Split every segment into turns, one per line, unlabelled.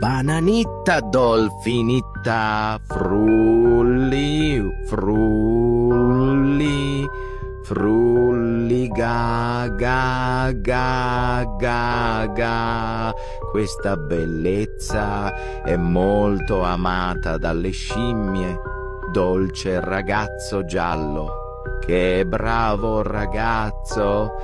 Bananitta Dolfinitta, frulli, frulli, frulli, ga, ga, ga, ga, ga. Questa bellezza è molto amata dalle scimmie. Dolce ragazzo giallo, che bravo ragazzo.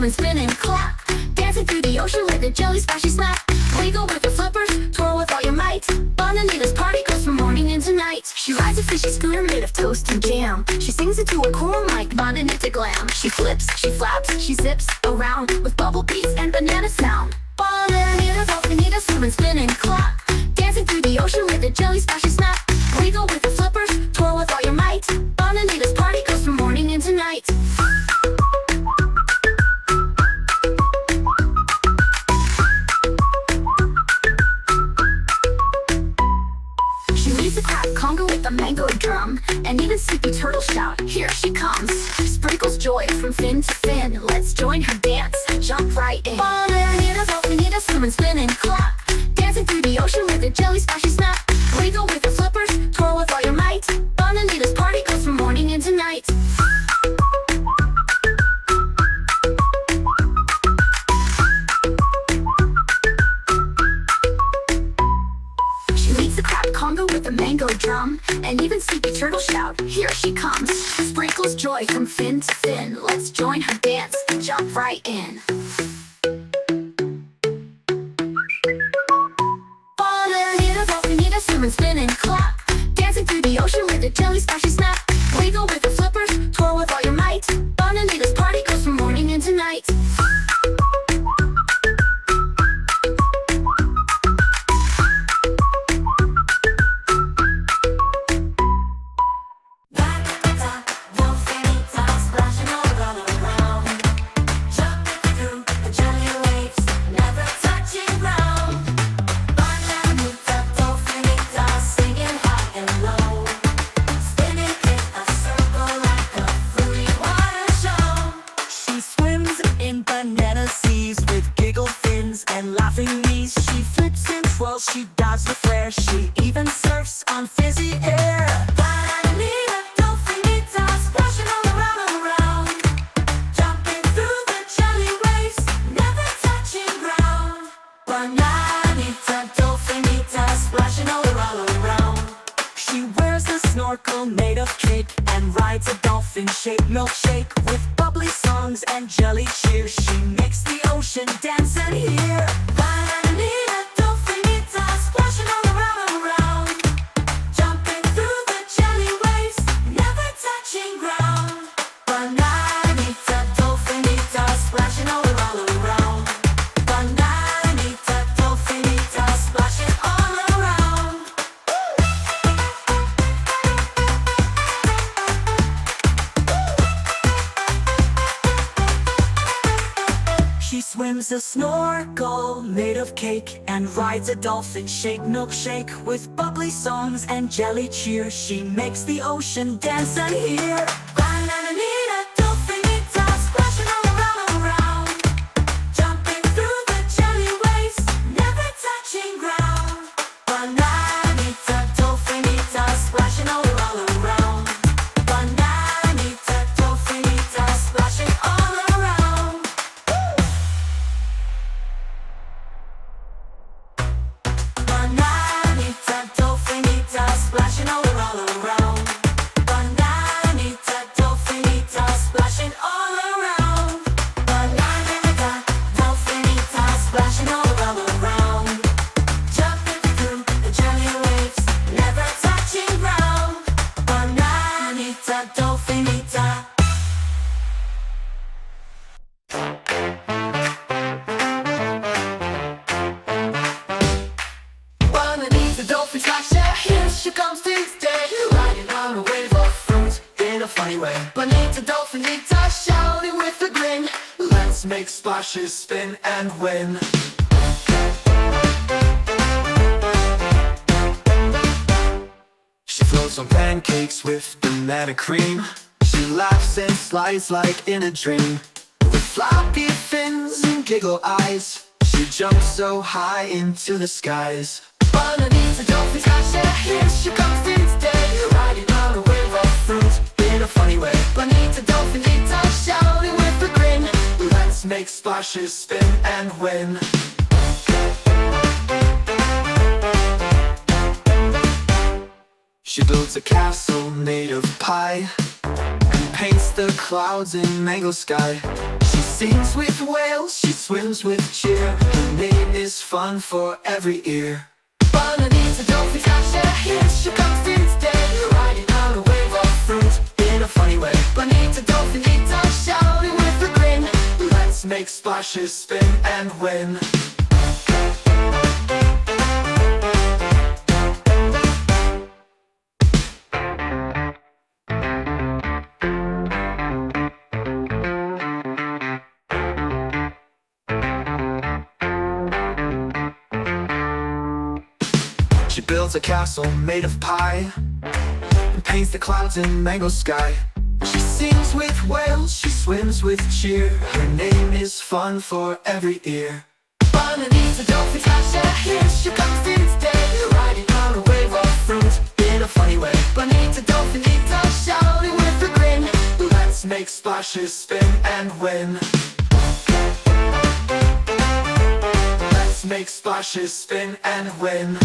Spinning clock, dancing through the ocean with a jelly splashy snap. Wiggle with your flippers, twirl with all your might. Bananitta's party goes from morning into night. She rides a fishy scooter made of toast and jam. She sings it to a cool mic, Bananitta glam. She flips, she flaps, she zips around with bubble beats and banana sound. Bananitta Dolfinitta, swimming spinning clock, dancing through the ocean with a jelly splashy snap. Wiggle with your flippers, twirl with all your might. Bananitta's party goes from morning into night. Conga with a mango drum, and even Sleepy Turtle shout, here she comes. Sprinkles joy from fin to fin, let's join her dance, jump right in. Bananitta Dolfinitta, swimming spinning clock, dancing through the ocean with a jelly splashy snap. Wiggle with your flippers, twirl with all your might. Bananitta's party goes from morning into night. Conga with a mango drum, and even Sleepy Turtle shout, here she comes. Sprinkles joy from fin to fin, let's join her dance and jump right in. Bananitta Dolfinitta, swimming spinning clock, dancing through the ocean with a jelly splashy snap. Wiggle with your flippers, twirl with all your might. Bananitta's party goes from morning into night.
She dives with flair, she even surfs on fizzy air. Bananitta Dolfinitta, splashing all around, jumping through the jelly waves, never touching ground. Bananitta Dolfinitta, splashing all around. She wears a snorkel made of cake and rides a dolphin-shaped milkshake with bubbly songs and jelly cheer. She makes the ocean dance and hear. Bananitta splashing all around, jumping through the jelly waves, never touching ground. Bananitta Dolfinitta, splashing all around. Bananitta Dolfinitta, splashing all around. She swims a snorkel made of cake and rides a dolphin-shaped milkshake with bubbly songs and jelly cheer. She makes the ocean dance and hear. Bananitta Dolfinitta, splashing all around, jumping through the jelly waves, never touching ground. Bananitta Dolfinitta, splashing all around. Bananitta Dolfinitta, splashing all around. Bananitta Dolfinitta, splashing all around. Bananitta Dolfinitta, splashing all around. Bananitta Dolfinitta, splashing all around, jumping through the jelly waves, never touching ground. Bananitta Dolfinitta. Bananitta Dolphin slasher, here she comes today, riding on a wave of fruit in a funny way. Bananitta Dolfinitta, shouting with a grin, let's make splashes, spin and win. floats on pancakes with banana cream. She laughs and slides like in a dream. With floppy fins and giggle eyes, she jumps so high into the skies. Bananitta Dolfinitta, here she comes today, riding on a wave of fruit in a funny way. Bananitta Dolfinitta, shouting with a grin, let's make splashes, spin and win. She builds a castle made of pie and paints the clouds in mango sky. She sings with whales, she swims with cheer. Her name is fun for every ear. Bananitta Dolfinitta, here she comes today, riding on a wave of fruit in a funny way. Bananitta Dolfinitta, shouting with a grin, let's make splashes, spin and win. She builds a castle made of pie and paints the clouds in mango sky. She sings with whales, she swims with cheer. Her name is fun for every ear. Bananitta Dolfinitta, here she comes today, riding on a wave of fruit in a funny way. Bananitta Dolfinitta, shouting with a grin, let's make splashes, spin and win. Let's make splashes, spin and win.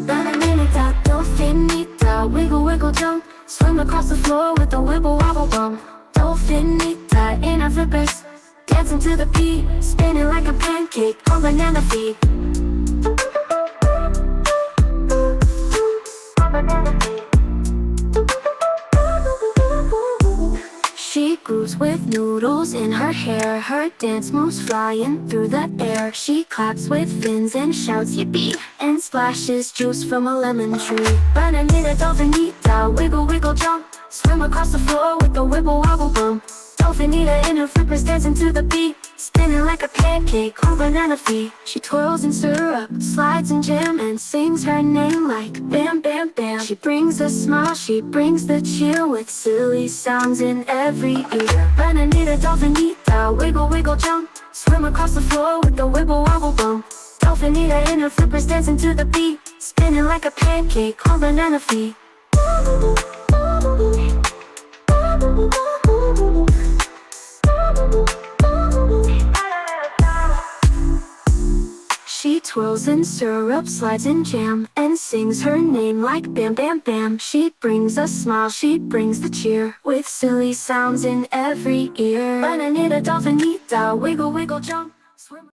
Bananitta Dolfinita, wiggle wiggle jump, swim across the floor with a wibble wobble bump. Dolphinita in her flippers, dancing to the beat, spinning like a pancake on banana feet. She grooves with noodles in her hair. Her dance moves flying through the air. She claps with fins and shouts yippee, and splashes juice from a lemon tree. Bananitta Dolfinita, wiggle wiggle jump, swim across the floor with a wibble wobble bump. Dolphinita in her flippers, dancing to the beat, spinning like a pancake on banana feet. She twirls in syrup, slides in jam, and sings her name like bam bam bam. She brings a smile, she brings the cheer, with silly sounds in every ear. Bananitta Dolfinita, wiggle wiggle jump, swim across the floor with a wibble wobble bump. Dolphinita in her flippers, dancing to the beat, spinning like a pancake on banana feet. She twirls in syrup, slides in jam, and sings her name like bam bam bam. She brings a smile, she brings the cheer, with silly sounds in every ear. Bananitta Dolfinita, wiggle wiggle jump.